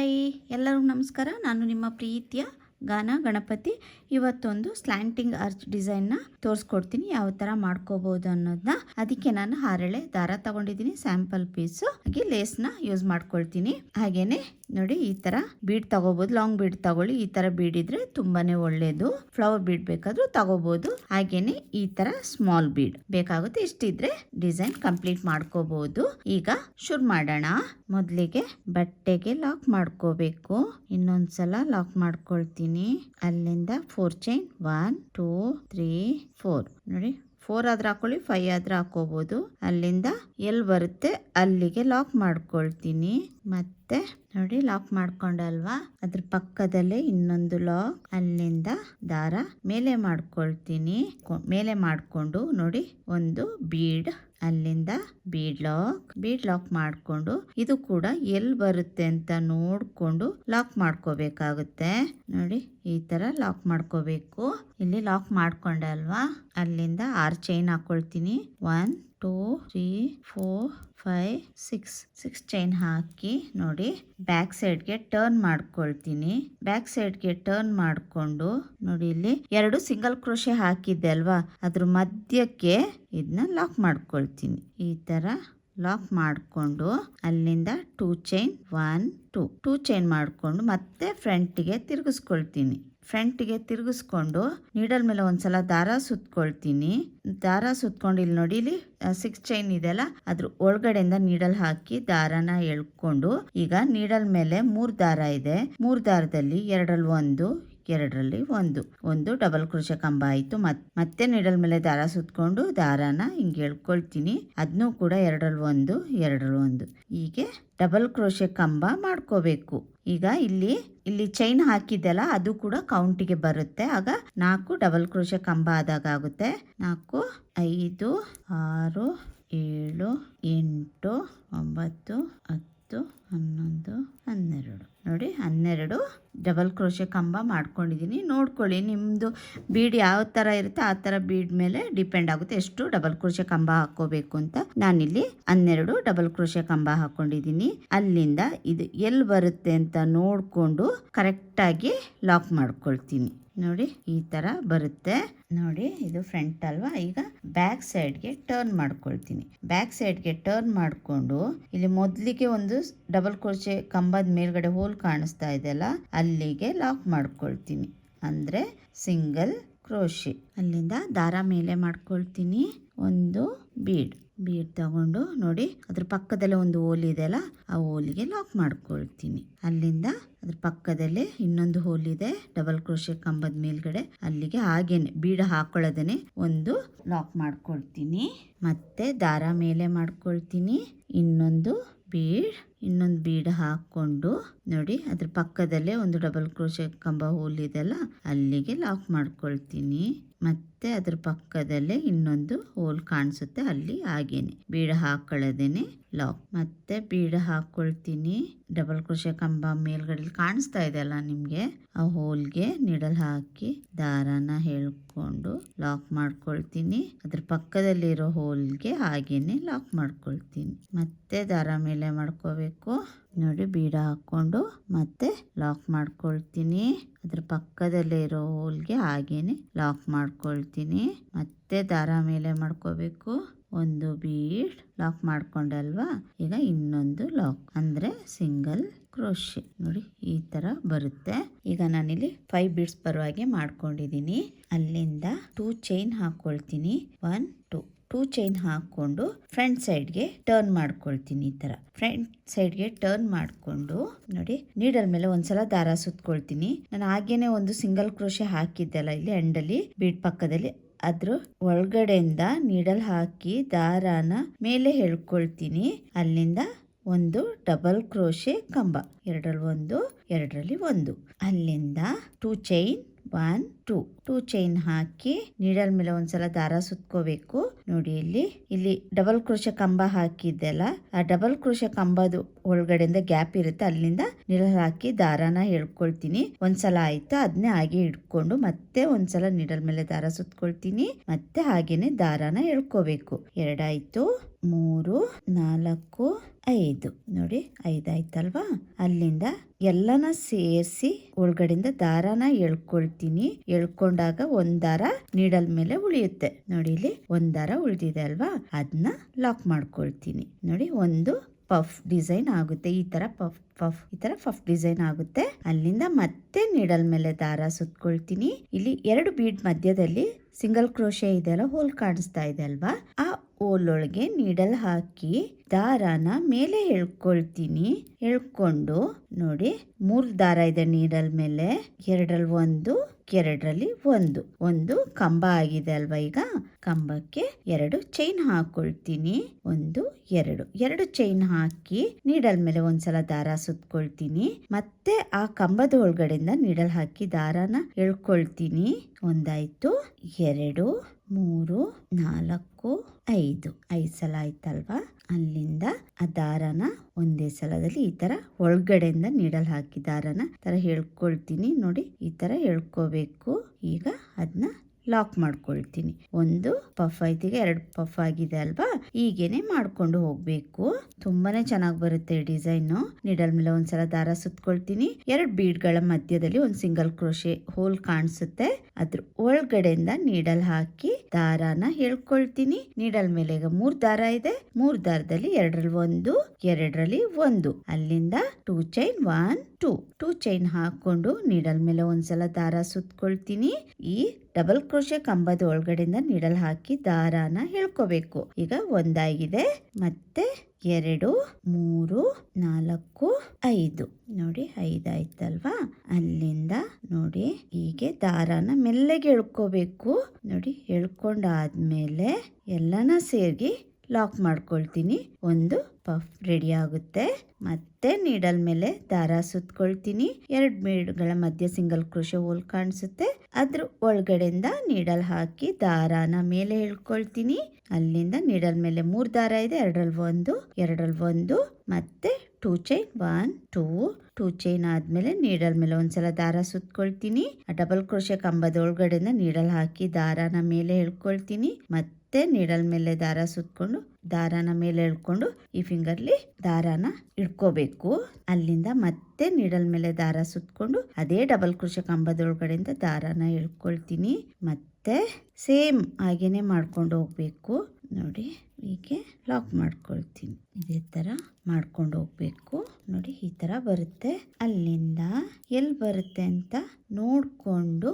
Hi, ಎಲ್ಲರಿಗೂ ನಮಸ್ಕಾರ. ನಾನು ನಿಮ್ಮ ಪ್ರೀತಿಯ ಗಾನ ಗಣಪತಿ. ಇವತ್ತೊಂದು ಸ್ಲ್ಯಾಂಟಿಂಗ್ ಆರ್ಚ್ ಡಿಸೈನ್ನ ತೋರಿಸ್ಕೊಡ್ತೀನಿ, ಯಾವ ಥರ ಮಾಡ್ಕೋಬೋದು ಅನ್ನೋದನ್ನ. ಅದಕ್ಕೆ ನಾನು ಹಾರೆಳೆ ದಾರ ತಗೊಂಡಿದ್ದೀನಿ, ಸ್ಯಾಂಪಲ್ ಪೀಸು. ಹಾಗೆ ಲೇಸ್ನ ಯೂಸ್ ಮಾಡ್ಕೊಳ್ತೀನಿ. ಹಾಗೇನೆ ನೋಡಿ, ಈ ಥರ ಬೀಡ್ ತಗೋಬೋದು. ಲಾಂಗ್ ಬೀಡ್ ತಗೊಳ್ಳಿ, ಈ ಥರ ಬೀಡ್ ಇದ್ರೆ ತುಂಬಾನೇ ಒಳ್ಳೇದು. ಫ್ಲವರ್ ಬೀಡ್ ಬೇಕಾದ್ರೂ ತಗೋಬೋದು. ಹಾಗೇನೆ ಈ ಥರ ಸ್ಮಾಲ್ ಬೀಡ್ ಬೇಕಾಗುತ್ತೆ. ಇಷ್ಟಿದ್ರೆ ಡಿಸೈನ್ ಕಂಪ್ಲೀಟ್ ಮಾಡ್ಕೋಬಹುದು. ಈಗ ಶುರು ಮಾಡೋಣ. ಮೊದಲಿಗೆ ಬಟ್ಟೆಗೆ ಲಾಕ್ ಮಾಡ್ಕೋಬೇಕು. ಇನ್ನೊಂದ್ಸಲ ಲಾಕ್ ಮಾಡ್ಕೊಳ್ತೀನಿ. ಅಲ್ಲಿಂದ 4 ಚೈನ್ 1 2 3 4 ನೋಡಿ. 4 ಆದ್ರೆ ಹಾಕೊಳ್ಳಿ, 5 ಆದ್ರೆ ಹಾಕೋಬಹುದು. ಅಲ್ಲಿಂದ ಎಲ್ಲಿ ಬರುತ್ತೆ ಅಲ್ಲಿಗೆ ಲಾಕ್ ಮಾಡ್ಕೊಳ್ತೀನಿ. ಮತ್ತೆ ನೋಡಿ, ಲಾಕ್ ಮಾಡ್ಕೊಂಡಲ್ವಾ, ಅದ್ರ ಪಕ್ಕದಲ್ಲೇ ಇನ್ನೊಂದು ಲಾಕ್. ಅಲ್ಲಿಂದ ದಾರ ಮೇಲೆ ಮಾಡ್ಕೊಳ್ತೀನಿ. ಮೇಲೆ ಮಾಡ್ಕೊಂಡು ನೋಡಿ, ಒಂದು ಬೀಡ್, ಅಲ್ಲಿಂದ ಬೀಡ್ ಲಾಕ್ ಮಾಡ್ಕೊಂಡು, ಇದು ಕೂಡ ಎಲ್ಲಿ ಬರುತ್ತೆ ಅಂತ ನೋಡ್ಕೊಂಡು ಲಾಕ್ ಮಾಡ್ಕೋಬೇಕಾಗುತ್ತೆ. ನೋಡಿ, ಈ ತರ ಲಾಕ್ ಮಾಡ್ಕೋಬೇಕು. ಇಲ್ಲಿ ಲಾಕ್ ಮಾಡ್ಕೊಂಡಲ್ವಾ, ಅಲ್ಲಿಂದ 6 ಚೈನ್ ಹಾಕೊಳ್ತೀನಿ. 1 2 3 4 5 6 ಚೈನ್ ಹಾಕಿ ನೋಡಿ, ಬ್ಯಾಕ್ ಸೈಡ್ಗೆ ಟರ್ನ್ ಮಾಡ್ಕೊಳ್ತೀನಿ. ಬ್ಯಾಕ್ ಸೈಡ್ಗೆ ಟರ್ನ್ ಮಾಡ್ಕೊಂಡು ನೋಡಿ, ಇಲ್ಲಿ 2 ಸಿಂಗಲ್ ಕ್ರೋಶೆ ಹಾಕಿದ್ದೆ ಅಲ್ವಾ, ಅದ್ರ ಮಧ್ಯಕ್ಕೆ ಇದನ್ನ ಲಾಕ್ ಮಾಡ್ಕೊಳ್ತೀನಿ. ಈ ತರ ಲಾಕ್ ಮಾಡ್ಕೊಂಡು ಅಲ್ಲಿಂದ 2 ಚೈನ್ 1 2 ಚೈನ್ ಮಾಡ್ಕೊಂಡು ಮತ್ತೆ ಫ್ರಂಟಿಗೆ ತಿರುಗಿಸ್ಕೊಳ್ತೀನಿ. ಫ್ರಂಟಿಗೆ ತಿರುಗಿಸ್ಕೊಂಡು ನೀಡಲ್ ಮೇಲೆ ಒಂದ್ಸಲ ದಾರ ಸುತ್ಕೊಳ್ತೀನಿ. ದಾರ ಸುತ್ಕೊಂಡು ಇಲ್ಲಿ ನೋಡಿ, ಇಲ್ಲಿ 6 ಚೈನ್ ಇದೆಯಲ್ಲ, ಅದ್ರ ಒಳಗಡೆಯಿಂದ ನೀಡಲ್ ಹಾಕಿ ದಾರನ ಎಳ್ಕೊಂಡು, ಈಗ ನೀಡಲ್ ಮೇಲೆ 3 ದಾರ ಇದೆ. 3 ದಾರದಲ್ಲಿ 2ರಲ್ಲಿ 1 2ರಲ್ಲಿ 1 ಡಬಲ್ ಕ್ರೋಶೆ ಕಂಬ ಆಯ್ತು. ಮತ್ತೆ ನೀಡಲ್ ಮೇಲೆ ದಾರ ಸುತ್ಕೊಂಡು ದಾರನ ಹಿಂಗೆ ಎಳ್ಕೊಳ್ತೀನಿ. ಅದನ್ನೂ ಕೂಡ 2ರಲ್ಲಿ 1 2ರಲ್ಲಿ 1 ಹೀಗೆ ಡಬಲ್ ಕ್ರೋಶೆ ಕಂಬ ಮಾಡ್ಕೋಬೇಕು. ಈಗ ಇಲ್ಲಿ ಚೈನ್ ಹಾಕಿದ್ದೆಲ್ಲ ಅದು ಕೂಡ ಕೌಂಟಿಗೆ ಬರುತ್ತೆ. ಆಗ 4 ಡಬಲ್ ಕ್ರೋಶೆ ಕಂಬ ಆದಾಗ ಆಗುತ್ತೆ. 4 5 6 7 8 9 10 11 12 ನೋಡಿ, 12 ಡಬಲ್ ಕ್ರೋಶೆ ಕಂಬ ಮಾಡ್ಕೊಂಡಿದ್ದೀನಿ. ನೋಡ್ಕೊಳ್ಳಿ, ನಿಮ್ಮದು ಬೀಡ್ ಯಾವ ಥರ ಇರುತ್ತೆ ಆ ಥರ ಬೀಡ್ ಮೇಲೆ ಡಿಪೆಂಡ್ ಆಗುತ್ತೆ ಎಷ್ಟು ಡಬಲ್ ಕ್ರೋಶೆ ಕಂಬ ಹಾಕೋಬೇಕು ಅಂತ. ನಾನಿಲ್ಲಿ 12 ಡಬಲ್ ಕ್ರೋಶೆ ಕಂಬ ಹಾಕೊಂಡಿದ್ದೀನಿ. ಅಲ್ಲಿಂದ ಇದು ಎಲ್ಲಿ ಬರುತ್ತೆ ಅಂತ ನೋಡಿಕೊಂಡು ಕರೆಕ್ಟಾಗಿ ಲಾಕ್ ಮಾಡ್ಕೊಳ್ತೀನಿ. ನೋಡಿ, ಈ ಥರ ಬರುತ್ತೆ. ನೋಡಿ, ಇದು ಫ್ರಂಟ್ ಅಲ್ವಾ. ಈಗ ಬ್ಯಾಕ್ ಸೈಡ್ಗೆ ಟರ್ನ್ ಮಾಡ್ಕೊಳ್ತೀನಿ. ಬ್ಯಾಕ್ ಸೈಡ್ಗೆ ಟರ್ನ್ ಮಾಡಿಕೊಂಡು ಇಲ್ಲಿ ಮೊದಲಿಗೆ ಒಂದು ಡಬಲ್ ಕ್ರೋಶೆ ಕಂಬದ ಮೇಲ್ಗಡೆ ಹೋಲ್ ಕಾಣಿಸ್ತಾ ಇದೆಯಲ್ಲ, ಅಲ್ಲಿಗೆ ಲಾಕ್ ಮಾಡ್ಕೊಳ್ತೀನಿ. ಅಂದರೆ ಸಿಂಗಲ್ ಕ್ರೋಶೆ. ಅಲ್ಲಿಂದ ದಾರ ಮೇಲೆ ಮಾಡ್ಕೊಳ್ತೀನಿ. ಒಂದು ಬೀಡ್ ತಗೊಂಡು ನೋಡಿ, ಅದ್ರ ಪಕ್ಕದಲ್ಲೇ ಒಂದು ಹೋಲ್ ಇದೆಯಲ್ಲ, ಆ ಹೋಲಿಗೆ ಲಾಕ್ ಮಾಡ್ಕೊಳ್ತೀನಿ. ಅಲ್ಲಿಂದ ಅದ್ರ ಪಕ್ಕದಲ್ಲೇ ಇನ್ನೊಂದು ಹೋಲ್ ಇದೆ ಡಬಲ್ ಕ್ರೋಶೆ ಕಂಬದ ಮೇಲ್ಗಡೆ, ಅಲ್ಲಿಗೆ ಹಾಗೇನೆ ಬೀಡ್ ಹಾಕೊಳ್ಳೋದನೆ ಒಂದು ಲಾಕ್ ಮಾಡ್ಕೊಳ್ತೀನಿ. ಮತ್ತೆ ದಾರ ಮೇಲೆ ಮಾಡ್ಕೊಳ್ತೀನಿ. ಇನ್ನೊಂದು ಬೀಡ್ ಹಾಕೊಂಡು ನೋಡಿ, ಅದ್ರ ಪಕ್ಕದಲ್ಲೇ ಒಂದು ಡಬಲ್ ಕ್ರೋಶೆ ಕಂಬ ಹೋಲ್ ಇದೆಯಲ್ಲ, ಅಲ್ಲಿಗೆ ಲಾಕ್ ಮಾಡ್ಕೊಳ್ತೀನಿ. ಮತ್ತೆ ಅದ್ರ ಪಕ್ಕದಲ್ಲೇ ಇನ್ನೊಂದು ಹೋಲ್ ಕಾಣಿಸುತ್ತೆ, ಅಲ್ಲಿ ಹಾಗೇನೆ ಬೀಡ್ ಹಾಕೊಳ್ಳೋದೇನೆ ಲಾಕ್. ಮತ್ತೆ ಬೀಡ್ ಹಾಕೊಳ್ತೀನಿ. ಡಬಲ್ ಕ್ರೋಶೆ ಕಂಬ ಮೇಲ್ಗಡೆ ಕಾಣಿಸ್ತಾ ಇದೆಯಲ್ಲ ನಿಮ್ಗೆ, ಆ ಹೋಲ್ಗೆ ನೀಡಲ್ ಹಾಕಿ ದಾರನ ಹೇಳ್ಕೊಂಡು ಲಾಕ್ ಮಾಡ್ಕೊಳ್ತೀನಿ. ಅದ್ರ ಪಕ್ಕದಲ್ಲಿರೋ ಹೋಲ್ಗೆ ಹಾಗೇನೆ ಲಾಕ್ ಮಾಡ್ಕೊಳ್ತೀನಿ. ಮತ್ತೆ ದಾರ ಮೇಲೆ ಮಾಡ್ಕೋಬೇಕು. ನೋಡಿ, ಬೀಡ ಹಾಕೊಂಡು ಮತ್ತೆ ಲಾಕ್ ಮಾಡ್ಕೊಳ್ತೀನಿ. ಅದ್ರ ಪಕ್ಕದಲ್ಲೇ ಇರೋ ಹೋಲ್ಗೆ ಹಾಗೇನೆ ಲಾಕ್ ಮಾಡ್ಕೊಳ್ತೀನಿ. ಮತ್ತೆ ದಾರ ಮೇಲೆ ಮಾಡ್ಕೋಬೇಕು. ಒಂದು ಬೀಡ್ ಲಾಕ್ ಮಾಡ್ಕೊಂಡಲ್ವಾ, ಈಗ ಇನ್ನೊಂದು ಲಾಕ್, ಅಂದ್ರೆ ಸಿಂಗಲ್ ಕ್ರೋಶೆ. ನೋಡಿ, ಈ ತರ ಬರುತ್ತೆ. ಈಗ ನಾನಿಲ್ಲಿ 5 ಬೀಡ್ಸ್ ಬರುವಾಗೆ ಮಾಡ್ಕೊಂಡಿದ್ದೀನಿ. ಅಲ್ಲಿಂದ 2 ಚೈನ್ ಹಾಕೊಳ್ತೀನಿ. 1 2 ಚೈನ್ ಹಾಕೊಂಡು ಫ್ರಂಟ್ ಸೈಡ್ಗೆ ಟರ್ನ್ ಮಾಡ್ಕೊಳ್ತೀನಿ. ಈ ತರ ಫ್ರಂಟ್ ಸೈಡ್ಗೆ ಟರ್ನ್ ಮಾಡ್ಕೊಂಡು ನೋಡಿ, ನೀಡಲ್ ಮೇಲೆ ಒಂದ್ಸಲ ದಾರ ಸುತ್ಕೊಳ್ತೀನಿ. ನಾನು ಹಾಗೇನೆ ಒಂದು ಸಿಂಗಲ್ ಕ್ರೋಶೆ ಹಾಕಿದ್ದೆಲ್ಲ ಇಲ್ಲಿ ಎಂಡಲ್ಲಿ ಬೀಡ್ ಪಕ್ಕದಲ್ಲಿ, ಅದ್ರ ಒಳಗಡೆಯಿಂದ ನೀಡಲ್ ಹಾಕಿ ದಾರಾನ ಮೇಲೆ ಹೇಳ್ಕೊಳ್ತೀನಿ. ಅಲ್ಲಿಂದ ಒಂದು ಡಬಲ್ ಕ್ರೋಶೆ ಕಂಬ, 2ರಲ್ಲಿ 1 2ರಲ್ಲಿ 1. ಅಲ್ಲಿಂದ 2 ಚೈನ್ 1 2 ಚೈನ್ ಹಾಕಿ ನೀಡಲ್ ಮೇಲೆ ಒಂದ್ಸಲ ದಾರ ಸುತ್ಕೋಬೇಕು. ನೋಡಿ, ಇಲ್ಲಿ ಡಬಲ್ ಕ್ರೋಶೆ ಕಂಬ ಹಾಕಿದ್ದೆಲ್ಲ, ಆ ಡಬಲ್ ಕ್ರೋಶೆ ಕಂಬದ ಒಳಗಡೆಯಿಂದ ಗ್ಯಾಪ್ ಇರುತ್ತೆ, ಅಲ್ಲಿಂದ ನೀಡಲ್ ಹಾಕಿ ದಾರಾನ ಹೇಳ್ಕೊಳ್ತೀನಿ. ಒಂದ್ಸಲ ಆಯ್ತು, ಅದನ್ನೇ ಹಾಗೆ ಇಟ್ಕೊಂಡು ಮತ್ತೆ ಒಂದ್ಸಲ ನೀಡಲ್ ಮೇಲೆ ದಾರ ಸುತ್ಕೊಳ್ತೀನಿ. ಮತ್ತೆ ಹಾಗೇನೆ ದಾರಾನ ಹೇಳ್ಕೋಬೇಕು. 2 ಆಯ್ತು. 3 4 5 ನೋಡಿ 5 ಆಯ್ತಲ್ವಾ. ಅಲ್ಲಿಂದ ಎಲ್ಲನ ಸೇರಿಸಿ ಒಳಗಡೆಯಿಂದ ದಾರಾನ ಎಳ್ಕೊಳ್ತೀನಿ. ಎಳ್ಕೊಂಡಾಗ ಒಂದ್ ದಾರ ನೀಡಲ್ ಮೇಲೆ ಉಳಿಯುತ್ತೆ ನೋಡಿ. ಇಲ್ಲಿ ಒಂದ್ ದಾರ ಉಳಿದಿದೆ ಅಲ್ವಾ, ಅದನ್ನ ಲಾಕ್ ಮಾಡ್ಕೊಳ್ತೀನಿ ನೋಡಿ. ಒಂದು ಪಫ್ ಡಿಸೈನ್ ಆಗುತ್ತೆ. ಈ ತರ ಪಫ್ ಡಿಸೈನ್ ಆಗುತ್ತೆ. ಅಲ್ಲಿಂದ ಮತ್ತೆ ನೀಡಲ್ ಮೇಲೆ ದಾರ ಸುತ್ಕೊಳ್ತೀನಿ. ಇಲ್ಲಿ 2 ಬೀಡ್ ಮಧ್ಯದಲ್ಲಿ ಸಿಂಗಲ್ ಕ್ರೋಶೆ ಇದೆಯಲ್ಲ, ಹೋಲ್ ಕಾಣಿಸ್ತಾ ಇದೆ ಅಲ್ವಾ, ಆ ಹೋಲ್ ಒಳಗೆ ನೀಡಲ್ ಹಾಕಿ ದಾರಾನ ಮೇಲೆ ಎಳ್ಕೊಳ್ತೀನಿ. ಎಳ್ಕೊಂಡು ನೋಡಿ 3 ದಾರ ಇದೆ ನೀಡಲ್ ಮೇಲೆ, 2ರಲ್ಲಿ 1, 2ರಲ್ಲಿ 1 ಕಂಬ ಆಗಿದೆ ಅಲ್ವಾ. ಈಗ ಕಂಬಕ್ಕೆ 2 ಚೈನ್ ಹಾಕೊಳ್ತೀನಿ. 1 2 ಚೈನ್ ಹಾಕಿ ನೀಡಲ್ ಮೇಲೆ ಒಂದ್ಸಲ ದಾರ ಸುತ್ಕೊಳ್ತೀನಿ. ಮತ್ತೆ ಆ ಕಂಬದ ಒಳಗಡೆಯಿಂದ ನೀಡಲ್ ಹಾಕಿ ದಾರಾನ ಎಳ್ಕೊಳ್ತೀನಿ. ಒಂದಾಯ್ತು, 2 3 4 5 ಸಲ ಆಯ್ತಲ್ವಾ. ಅಲ್ಲಿಂದ ಆ ದಾರಾನ ಒಂದೇ ಸಲದಲ್ಲಿ ಈ ತರ ಒಳಗಡೆಯಿಂದ ನೀಡಲ್ ಹಾಕಿ ದಾರಾನ ತರ ಎಳ್ಕೊಳ್ತೀನಿ ನೋಡಿ. ಈ ತರ ಎಳ್ಕೋಬೇಕು. ಈಗ ಅದನ್ನ ಲಾಕ್ ಮಾಡ್ಕೊಳ್ತೀನಿ. 1 ಪಫ್ ಆಯ್ತು, ಈಗ 2 ಪಫ್ ಆಗಿದೆ ಅಲ್ವಾ. ಹೀಗೇನೆ ಮಾಡ್ಕೊಂಡು ಹೋಗ್ಬೇಕು. ತುಂಬಾನೇ ಚೆನ್ನಾಗಿ ಬರುತ್ತೆ ಡಿಸೈನ್. ನೀಡಲ್ ಮೇಲೆ ಒಂದ್ಸಲ ದಾರ ಸುತ್ಕೊಳ್ತೀನಿ. 2 ಬೀಡ್ಗಳ ಮಧ್ಯದಲ್ಲಿ ಒಂದು ಸಿಂಗಲ್ ಕ್ರೋಶೆ ಹೋಲ್ ಕಾಣಿಸುತ್ತೆ. ಅದ್ರ ಒಳಗಡೆಯಿಂದ ನೀಡಲ್ ಹಾಕಿ ದಾರಾನ ಎಳ್ಕೊಳ್ತೀನಿ. ನೀಡಲ್ ಮೇಲೆ ಈಗ 3 ದಾರ ಇದೆ. 3 ದಾರದಲ್ಲಿ 2ರಲ್ಲಿ 1, 2ರಲ್ಲಿ 1. ಅಲ್ಲಿಂದ 2 ಚೈನ್ 1 2 ಚೈನ್ ಹಾಕೊಂಡು ನೀಡಲ್ ಮೇಲೆ ಒಂದ್ಸಲ ದಾರ ಸುತ್ಕೊಳ್ತೀನಿ. ಈ ಡಬಲ್ ಕ್ರೋಶೆ ಕಂಬದ ಒಳಗಡೆಯಿಂದ ನೀಡಲ್ ಹಾಕಿ ದಾರಾನ ಎಳ್ಕೋಬೇಕು. ಈಗ ಒಂದಾಗಿದೆ, ಮತ್ತೆ 2 3 4 5 ನೋಡಿ 5 ಆಯ್ತಲ್ವಾ. ಅಲ್ಲಿಂದ ನೋಡಿ ಹೀಗೆ ದಾರಾನ ಮೆಲ್ಲಗೆ ಎಳ್ಕೋಬೇಕು ನೋಡಿ. ಎಳ್ಕೊಂಡಾದ್ಮೇಲೆ ಎಲ್ಲನ ಸೇರಿ ಲಾಕ್ ಮಾಡ್ಕೊಳ್ತೀನಿ. ಒಂದು ಪಫ್ ರೆಡಿ ಆಗುತ್ತೆ. ಮತ್ತೆ ನೀಡಲ್ ಮೇಲೆ ದಾರ ಸುತ್ಕೊಳ್ತೀನಿ. 2 ಬೀಡ್ಗಳ ಮಧ್ಯೆ ಸಿಂಗಲ್ ಕ್ರೋಶೆ ಹೋಲ್ ಕಾಣಿಸುತ್ತೆ. ಅದ್ರ ಒಳಗಡೆಯಿಂದ ನೀಡಲ್ ಹಾಕಿ ದಾರಾನ ಮೇಲೆ ಎಳ್ಕೊಳ್ತೀನಿ. ಅಲ್ಲಿಂದ ನೀಡಲ್ ಮೇಲೆ 3 ದಾರ ಇದೆ. 2ರಲ್ಲಿ 1 ಮತ್ತೆ 2 ಚೈನ್ 1 2 ಚೈನ್ ಆದ್ಮೇಲೆ ನೀಡಲ್ ಮೇಲೆ ಒಂದ್ಸಲ ದಾರ ಸುತ್ಕೊಳ್ತೀನಿ. ಆ ಡಬಲ್ ಕ್ರೋಶೆ ಕಂಬದ ಒಳಗಡೆಯಿಂದ ನೀಡಲ್ ಹಾಕಿ ದಾರಾನ ಮೇಲೆ ಎಳ್ಕೊಳ್ತೀನಿ. ಮತ್ತೆ ನೀಡಲ್ ಮೇಲೆ ದಾರ ಸುತ್ಕೊಂಡು ದಾರಾನ ಮೇಲೆ ಎಳ್ಕೊಂಡು ಈ ಫಿಂಗರ್ಲಿ ದಾರಾನ ಇಡ್ಕೋಬೇಕು. ಅಲ್ಲಿಂದ ಮತ್ತೆ ನೀಡಲ್ ಮೇಲೆ ದಾರ ಸುತ್ಕೊಂಡು ಅದೇ ಡಬಲ್ ಕ್ರೋಶೆ ಕಂಬದೊಳಗಡೆಯಿಂದ ದಾರಾನ ಎಳ್ಕೊಳ್ತೀನಿ. ಮತ್ತೆ ಸೇಮ್ ಹಾಗೇನೆ ಮಾಡ್ಕೊಂಡು ಹೋಗ್ಬೇಕು ನೋಡಿ. ಹೀಗೆ ಲಾಕ್ ಮಾಡ್ಕೊಳ್ತೀನಿ. ಇದೇ ತರ ಮಾಡ್ಕೊಂಡು ಹೋಗ್ಬೇಕು ನೋಡಿ. ಈ ತರ ಬರುತ್ತೆ. ಅಲ್ಲಿಂದ ಎಲ್ಲಿ ಬರುತ್ತೆ ಅಂತ ನೋಡ್ಕೊಂಡು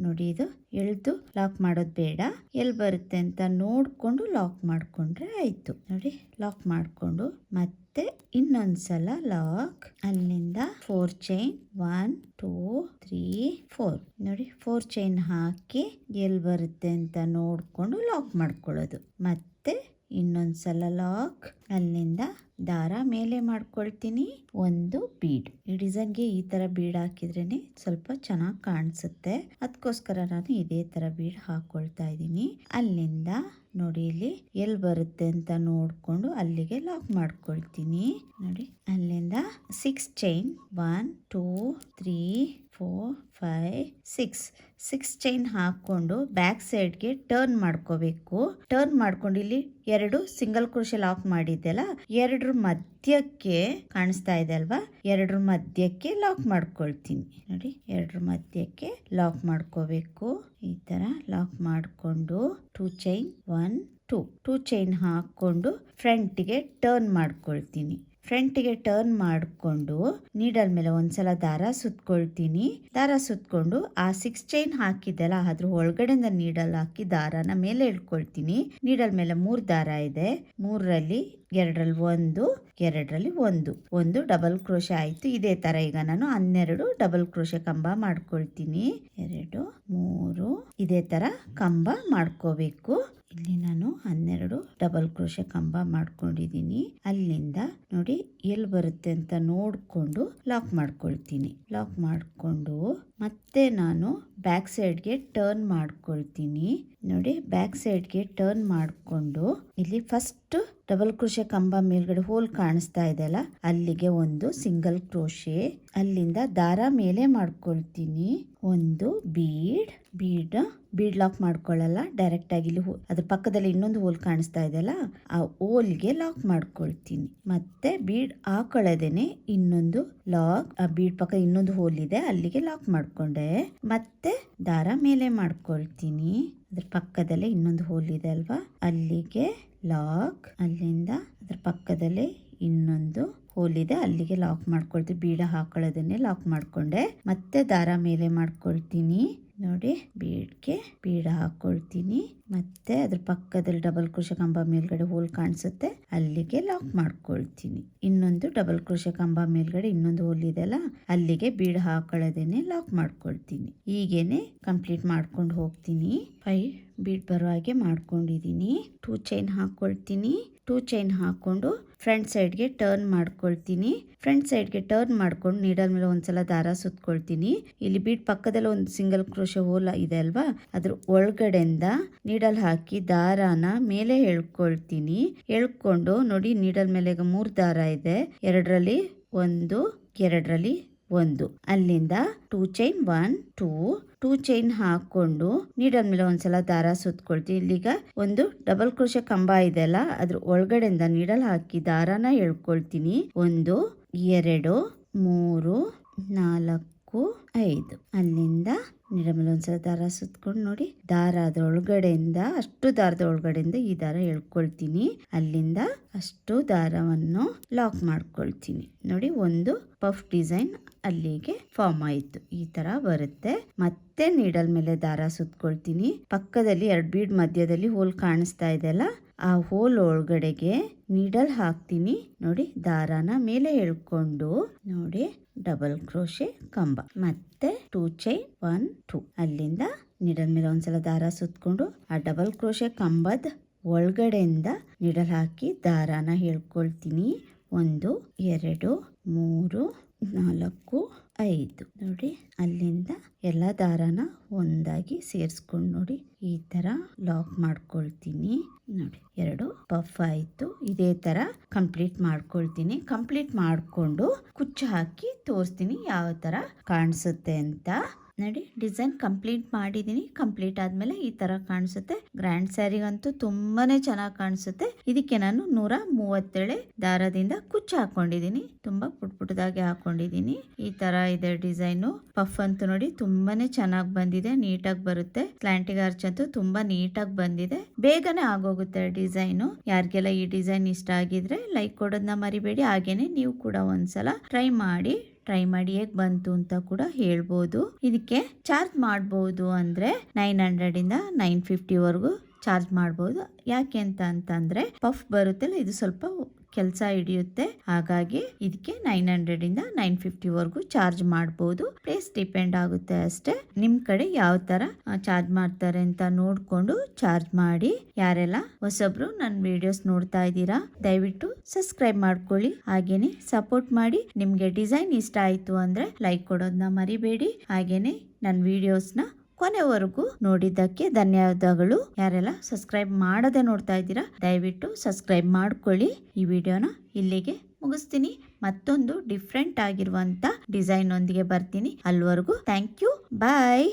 ನೋಡಿ, ಇದು ಎಳ್ದು ಲಾಕ್ ಮಾಡೋದು ಬೇಡ. ಎಲ್ಲಿ ಬರುತ್ತೆ ಅಂತ ನೋಡ್ಕೊಂಡು ಲಾಕ್ ಮಾಡ್ಕೊಂಡ್ರೆ ಆಯ್ತು ನೋಡಿ. ಲಾಕ್ ಮಾಡ್ಕೊಂಡು ಮತ್ತೆ ಇನ್ನೊಂದ್ಸಲ ಲಾಕ್. ಅಲ್ಲಿಂದ 4 ಚೈನ್ 1 2 3 4 ನೋಡಿ. 4 ಚೈನ್ ಹಾಕಿ ಎಲ್ಲಿ ಬರುತ್ತೆ ಅಂತ ನೋಡ್ಕೊಂಡು ಲಾಕ್ ಮಾಡ್ಕೊಳ್ಳೋದು. ಮತ್ತೆ ಇನ್ನೊಂದ್ಸಲ ಲಾಕ್. ಅಲ್ಲಿಂದ ದಾರ ಮೇಲೆ ಮಾಡ್ಕೊಳ್ತೀನಿ. 1 ಬೀಡ್. ಈ ಡಿಸೈನ್ಗೆ ಈ ತರ ಬೀಡ್ ಹಾಕಿದ್ರೇನೆ ಸ್ವಲ್ಪ ಚೆನ್ನಾಗಿ ಕಾಣಿಸುತ್ತೆ. ಅದಕ್ಕೋಸ್ಕರ ನಾನು ಇದೇ ತರ ಬೀಡ್ ಹಾಕೊಳ್ತಾ ಇದ್ದೀನಿ. ಅಲ್ಲಿಂದ ನೋಡಿ ಇಲ್ಲಿ ಎಲ್ಲಿ ಬರುತ್ತೆ ಅಂತ ನೋಡ್ಕೊಂಡು ಅಲ್ಲಿಗೆ ಲಾಕ್ ಮಾಡ್ಕೊಳ್ತೀನಿ ನೋಡಿ. ಅಲ್ಲಿಂದ 6 ಚೈನ್ 1 2 3 4 5 6 ಚೈನ್ ಹಾಕೊಂಡು ಬ್ಯಾಕ್ ಸೈಡ್ಗೆ ಟರ್ನ್ ಮಾಡ್ಕೋಬೇಕು. ಟರ್ನ್ ಮಾಡ್ಕೊಂಡು ಇಲ್ಲಿ 2 ಸಿಂಗಲ್ ಕ್ರೋಶೆ ಲಾಕ್ ಮಾಡಿದ್ದೆಲ್ಲ 2 ಮಧ್ಯಕ್ಕೆ ಕಾಣಿಸ್ತಾ ಇದೆ ಅಲ್ವಾ, 2 ಮಧ್ಯಕ್ಕೆ ಲಾಕ್ ಮಾಡ್ಕೊಳ್ತೀನಿ ನೋಡಿ. 2 ಮಧ್ಯಕ್ಕೆ ಲಾಕ್ ಮಾಡ್ಕೋಬೇಕು. ಈ ತರ ಲಾಕ್ ಮಾಡ್ಕೊಂಡು 2 ಚೈನ್ 1 2 ಚೈನ್ ಹಾಕೊಂಡು ಫ್ರಂಟ್ಗೆ ಟರ್ನ್ ಮಾಡ್ಕೊಳ್ತೀನಿ. ಫ್ರಂಟ್ಗೆ ಟರ್ನ್ ಮಾಡಿಕೊಂಡು ನೀಡಲ್ ಮೇಲೆ ಒಂದ್ಸಲ ದಾರ ಸುತ್ಕೊಳ್ತೀನಿ. ದಾರ ಸುತ್ಕೊಂಡು ಆ 6 ಚೈನ್ ಹಾಕಿದ್ದೆಲ್ಲ ಅದ್ರ ಒಳಗಡೆಯಿಂದ ನೀಡಲ್ ಹಾಕಿ ದಾರಾನ ಮೇಲೆ ಇಳ್ಕೊಳ್ತೀನಿ. ನೀಡಲ್ ಮೇಲೆ 3 ದಾರ ಇದೆ. 3ರಲ್ಲಿ 2ರಲ್ಲಿ 1 2ರಲ್ಲಿ 1 ಡಬಲ್ ಕ್ರೋಶೆ ಆಯ್ತು. ಇದೇ ತರ ಈಗ ನಾನು 12 ಡಬಲ್ ಕ್ರೋಶೆ ಕಂಬ ಮಾಡ್ಕೊಳ್ತೀನಿ. 2 3 ಇದೇ ತರ ಕಂಬ ಮಾಡ್ಕೋಬೇಕು. ಇಲ್ಲಿ ನಾನು 12 ಡಬಲ್ ಕ್ರೋಶೆ ಕಂಬ ಮಾಡ್ಕೊಂಡಿದ್ದೀನಿ. ಅಲ್ಲಿಂದ ನೋಡಿ ಎಲ್ಲಿ ಬರುತ್ತೆ ಅಂತ ನೋಡಿಕೊಂಡು ಲಾಕ್ ಮಾಡ್ಕೊಳ್ತೀನಿ. ಲಾಕ್ ಮಾಡಿಕೊಂಡು ಮತ್ತೆ ನಾನು ಬ್ಯಾಕ್ ಸೈಡ್ಗೆ ಟರ್ನ್ ಮಾಡ್ಕೊಳ್ತೀನಿ. ನೋಡಿ, ಬ್ಯಾಕ್ ಸೈಡ್ಗೆ ಟರ್ನ್ ಮಾಡಿಕೊಂಡು ಇಲ್ಲಿ ಫಸ್ಟ್ ಡಬಲ್ ಕ್ರೋಶೆ ಕಂಬ ಮೇಲ್ಗಡೆ ಹೋಲ್ ಕಾಣಿಸ್ತಾ ಇದೆಯಲ್ಲ, ಅಲ್ಲಿಗೆ ಒಂದು ಸಿಂಗಲ್ ಕ್ರೋಶೆ, ಅಲ್ಲಿಂದ ದಾರ ಮೇಲೆ ಮಾಡ್ಕೊಳ್ತೀನಿ. ಒಂದು ಬೀಡ್ ಲಾಕ್ ಮಾಡ್ಕೊಳ್ಳಲ್ಲ, ಡೈರೆಕ್ಟ್ ಆಗಿ ಇಲ್ಲಿ ಅದ್ರ ಪಕ್ಕದಲ್ಲಿ ಇನ್ನೊಂದು ಹೋಲ್ ಕಾಣಿಸ್ತಾ ಇದೆಯಲ್ಲ, ಆ ಹೋಲ್ಗೆ ಲಾಕ್ ಮಾಡ್ಕೊಳ್ತೀನಿ. ಮತ್ತೆ ಬೀಡ್ ಹಾಕೊಳ್ಳದೇನೆ ಇನ್ನೊಂದು ಲಾಕ್, ಆ ಬೀಡ್ ಪಕ್ಕ ಇನ್ನೊಂದು ಹೋಲ್ ಇದೆ, ಅಲ್ಲಿಗೆ ಲಾಕ್ ಮಾಡ್ಕೊಂಡೆ. ಮತ್ತೆ ದಾರ ಮೇಲೆ ಮಾಡ್ಕೊಳ್ತೀನಿ. ಅದ್ರ ಪಕ್ಕದಲ್ಲೇ ಇನ್ನೊಂದು ಹೋಲ್ ಇದೆ ಅಲ್ವಾ, ಅಲ್ಲಿಗೆ ಲಾಕ್, ಅಲ್ಲಿಂದ ಅದ್ರ ಪಕ್ಕದಲ್ಲೇ ಇನ್ನೊಂದು ಹೋಲ್ ಇದೆ, ಅಲ್ಲಿಗೆ ಲಾಕ್ ಮಾಡ್ಕೊಳ್ತೀನಿ. ಬೀಡ ಹಾಕೊಳ್ಳೋದನ್ನೇ ಲಾಕ್ ಮಾಡ್ಕೊಂಡೆ. ಮತ್ತೆ ದಾರ ಮೇಲೆ ಮಾಡ್ಕೊಳ್ತೀನಿ. ನೋಡಿ, ಬೀಡ ಹಾಕೊಳ್ತೀನಿ. ಮತ್ತೆ ಅದ್ರ ಪಕ್ಕದಲ್ಲಿ ಡಬಲ್ ಕ್ರೋಶೆ ಕಂಬ ಮೇಲ್ಗಡೆ ಹೋಲ್ ಕಾಣಿಸುತ್ತೆ, ಅಲ್ಲಿಗೆ ಲಾಕ್ ಮಾಡ್ಕೊಳ್ತೀನಿ. ಇನ್ನೊಂದು ಡಬಲ್ ಕ್ರೋಶೆ ಕಂಬ ಮೇಲ್ಗಡೆ ಇನ್ನೊಂದು ಹೋಲ್ ಇದೆಲ್ಲ, ಅಲ್ಲಿಗೆ ಬೀಡ ಹಾಕೊಳ್ಳೋದೇನೆ ಲಾಕ್ ಮಾಡ್ಕೊಳ್ತೀನಿ. ಹೀಗೇನೆ ಕಂಪ್ಲೀಟ್ ಮಾಡ್ಕೊಂಡು ಹೋಗ್ತೀನಿ. 5 ಬೀಡ್ ಬರೋ ಹಾಗೆ ಮಾಡ್ಕೊಂಡಿದ್ದೀನಿ. 2 ಚೈನ್ ಹಾಕೊಳ್ತೀನಿ. 2 ಚೈನ್ ಹಾಕೊಂಡು ಫ್ರಂಟ್ ಸೈಡ್ಗೆ ಟರ್ನ್ ಮಾಡ್ಕೊಳ್ತೀನಿ. ಫ್ರಂಟ್ ಸೈಡ್ಗೆ ಟರ್ನ್ ಮಾಡ್ಕೊಂಡು ನೀಡಲ್ ಮೇಲೆ ಒಂದ್ಸಲ ದಾರ ಸುತ್ಕೊಳ್ತೀನಿ. ಇಲ್ಲಿ ಬೀಡ್ ಪಕ್ಕದಲ್ಲಿ ಒಂದು ಸಿಂಗಲ್ ಕ್ರೋಶೆ ಹೋಲ್ ಇದೆ ಅಲ್ವಾ, ಅದ್ರ ಒಳಗಡೆಯಿಂದ ನೀಡಲ್ ಹಾಕಿ ದಾರಾನ ಮೇಲೆ ಎಳ್ಕೊಳ್ತೀನಿ. ಎಳ್ಕೊಂಡು ನೋಡಿ, ನೀಡಲ್ ಮೇಲೆ ಈಗ 3 ದಾರ ಇದೆ, 2ರಲ್ಲಿ 1, 2ರಲ್ಲಿ 1, ಅಲ್ಲಿಂದ 2 ಚೈನ್ 1 2 ಚೈನ್ ಹಾಕೊಂಡು ನೀಡಲ್ ಮೇಲೆ ಒಂದ್ಸಲ ದಾರ ಸುತ್ಕೊಳ್ತೀನಿ. ಇಲ್ಲಿಗ ಒಂದು ಡಬಲ್ ಕ್ರೋಶೆ ಕಂಬ ಇದೆ ಅಲ್ಲ, ಅದ್ರ ಒಳಗಡೆಯಿಂದ ನೀಡಲ್ ಹಾಕಿ ದಾರಾನ ಎಳ್ಕೊಳ್ತೀನಿ. 1 2 3 4 5, ಅಲ್ಲಿಂದ ನೀಡಲ್ ಮೇಲೆ ಒಂದ್ಸಲ ದಾರ ಸುತ್ಕೊಂಡು ನೋಡಿ, ದಾರದ ಒಳಗಡೆಯಿಂದ ಅಷ್ಟು ದಾರದ ಒಳಗಡೆಯಿಂದ ಈ ದಾರ ಎಳ್ಕೊಳ್ತೀನಿ. ಅಲ್ಲಿಂದ ಅಷ್ಟು ದಾರವನ್ನು ಲಾಕ್ ಮಾಡ್ಕೊಳ್ತೀನಿ. ನೋಡಿ, ಒಂದು ಪಫ್ ಡಿಸೈನ್ ಅಲ್ಲಿಗೆ ಫಾರ್ಮ್ ಆಯಿತು. ಈ ತರ ಬರುತ್ತೆ. ಮತ್ತೆ ನೀಡಲ್ ಮೇಲೆ ದಾರ ಸುತ್ಕೊಳ್ತೀನಿ. ಪಕ್ಕದಲ್ಲಿ 2 ಬೀಡ್ ಮಧ್ಯದಲ್ಲಿ ಹೋಲ್ ಕಾಣಿಸ್ತಾ ಇದೆಯಲ್ಲ, ಆ ಹೋಲ್ ಒಳಗಡೆಗೆ ನೀಡಲ್ ಹಾಕ್ತೀನಿ. ನೋಡಿ, ದಾರಾನ ಮೇಲೆ ಎಳ್ಕೊಂಡು ನೋಡಿ ಡಬಲ್ ಕ್ರೋಶೆ ಕಂಬ, ಮತ್ತೆ 2 ಚೈನ್ 1 2, ಅಲ್ಲಿಂದ ನೀಡಲ್ ಮೇಲೆ ಒಂದ್ಸಲ ದಾರ ಸುತ್ಕೊಂಡು ಆ ಡಬಲ್ ಕ್ರೋಶೆ ಕಂಬದ ಒಳಗಡೆಯಿಂದ ನೀಡಲ್ ಹಾಕಿ ದಾರಾನ ಎಳ್ಕೊಳ್ತೀನಿ. 1 2 3 4 5, ನೋಡಿ ಅಲ್ಲಿಂದ ಎಲ್ಲ ದಾರಾನ ಒಂದಾಗಿ ಸೇರಿಸ್ಕೊಂಡು ನೋಡಿ ಈ ತರ ಲಾಕ್ ಮಾಡ್ಕೊಳ್ತೀನಿ. ನೋಡಿ, 2 ಪಫ್ ಆಯ್ತು. ಇದೇ ತರ ಕಂಪ್ಲೀಟ್ ಮಾಡ್ಕೊಳ್ತೀನಿ. ಕಂಪ್ಲೀಟ್ ಮಾಡ್ಕೊಂಡು ಕುಚ್ಚು ಹಾಕಿ ತೋರಿಸ್ತೀನಿ ಯಾವ ತರ ಕಾಣಿಸುತ್ತೆ ಅಂತ. ನೋಡಿ, ಡಿಸೈನ್ ಕಂಪ್ಲೀಟ್ ಮಾಡಿದೀನಿ. ಕಂಪ್ಲೀಟ್ ಆದ್ಮೇಲೆ ಈ ತರ ಕಾಣಿಸುತ್ತೆ. ಗ್ರ್ಯಾಂಡ್ ಸ್ಯಾರಿಗಂತೂ ತುಂಬಾನೇ ಚೆನ್ನಾಗಿ ಕಾಣಿಸುತ್ತೆ. ಇದಕ್ಕೆ ನಾನು 137 ದಾರದಿಂದ ಕುಚ್ಚು ಹಾಕೊಂಡಿದೀನಿ. ತುಂಬಾ ಪುಟ್ಟದಾಗಿ ಹಾಕೊಂಡಿದೀನಿ. ಈ ತರ ಇದೆ ಡಿಸೈನು. ಪಫ್ ಅಂತೂ ನೋಡಿ ತುಂಬಾನೇ ಚೆನ್ನಾಗಿ ಬಂದಿದೆ, ನೀಟಾಗಿ ಬರುತ್ತೆ. ಸ್ಲ್ಯಾಂಟಿಂಗ್ ಆರ್ಚ್ ಅಂತೂ ತುಂಬಾ ನೀಟಾಗಿ ಬಂದಿದೆ. ಬೇಗನೆ ಆಗೋಗುತ್ತೆ ಡಿಸೈನು. ಯಾರಿಗೆಲ್ಲ ಈ ಡಿಸೈನ್ ಇಷ್ಟ ಆಗಿದ್ರೆ ಲೈಕ್ ಕೊಡೋದನ್ನ ಮರಿಬೇಡಿ. ಹಾಗೇನೆ ನೀವು ಕೂಡ ಒಂದ್ಸಲ ಟ್ರೈ ಮಾಡಿ ಹೇಗ್ ಬಂತು ಅಂತ ಕೂಡ ಹೇಳ್ಬೋದು. ಇದಕ್ಕೆ ಚಾರ್ಜ್ ಮಾಡಬಹುದು ಅಂದ್ರೆ 900 ಇಂದ 950 ವರೆಗೂ ಚಾರ್ಜ್ ಮಾಡಬಹುದು. ಯಾಕೆ ಅಂತಂದ್ರೆ ಪಫ್ ಬರುತ್ತಲ್ಲ, ಇದು ಸ್ವಲ್ಪ ಕೆಲಸ ಹಿಡಿಯುತ್ತೆ. ಹಾಗಾಗಿ ಇದಕ್ಕೆ 900 ಇಂದ 950 ವರೆಗೂ ಚಾರ್ಜ್ ಮಾಡಬಹುದು. ಪ್ಲೇಸ್ ಡಿಪೆಂಡ್ ಆಗುತ್ತೆ ಅಷ್ಟೇ. ನಿಮ್ ಕಡೆ ಯಾವ ತರ ಚಾರ್ಜ್ ಮಾಡ್ತಾರೆ ಅಂತ ನೋಡ್ಕೊಂಡು ಚಾರ್ಜ್ ಮಾಡಿ. ಯಾರೆಲ್ಲ ಹೊಸಬ್ರು ನನ್ನ ವಿಡಿಯೋಸ್ ನೋಡ್ತಾ ಇದ್ದೀರಾ, ದಯವಿಟ್ಟು ಸಬ್ಸ್ಕ್ರೈಬ್ ಮಾಡ್ಕೊಳ್ಳಿ. ಹಾಗೇನೆ ಸಪೋರ್ಟ್ ಮಾಡಿ. ನಿಮ್ಗೆ ಡಿಸೈನ್ ಇಷ್ಟ ಆಯ್ತು ಅಂದ್ರೆ ಲೈಕ್ ಕೊಡೋದನ್ನ ಮರಿಬೇಡಿ. ಹಾಗೇನೆ ನನ್ನ ವಿಡಿಯೋಸ್ನ ಕೊನೆವರೆಗೂ ನೋಡಿದ್ದಕ್ಕೆ ಧನ್ಯವಾದಗಳು. ಯಾರೆಲ್ಲ ಸಬ್ಸ್ಕ್ರೈಬ್ ಮಾಡದೆ ನೋಡ್ತಾ ಇದ್ದೀರಾ, ದಯವಿಟ್ಟು ಸಬ್ಸ್ಕ್ರೈಬ್ ಮಾಡ್ಕೊಳ್ಳಿ. ಈ ವಿಡಿಯೋನ ಇಲ್ಲಿಗೆ ಮುಗಿಸ್ತೀನಿ. ಮತ್ತೊಂದು ಡಿಫ್ರೆಂಟ್ ಆಗಿರುವಂತ ಡಿಸೈನ್ ಒಂದಿಗೆ ಬರ್ತೀನಿ. ಅಲ್ಲಿವರೆಗೂ ಥ್ಯಾಂಕ್ ಯು, ಬಾಯ್.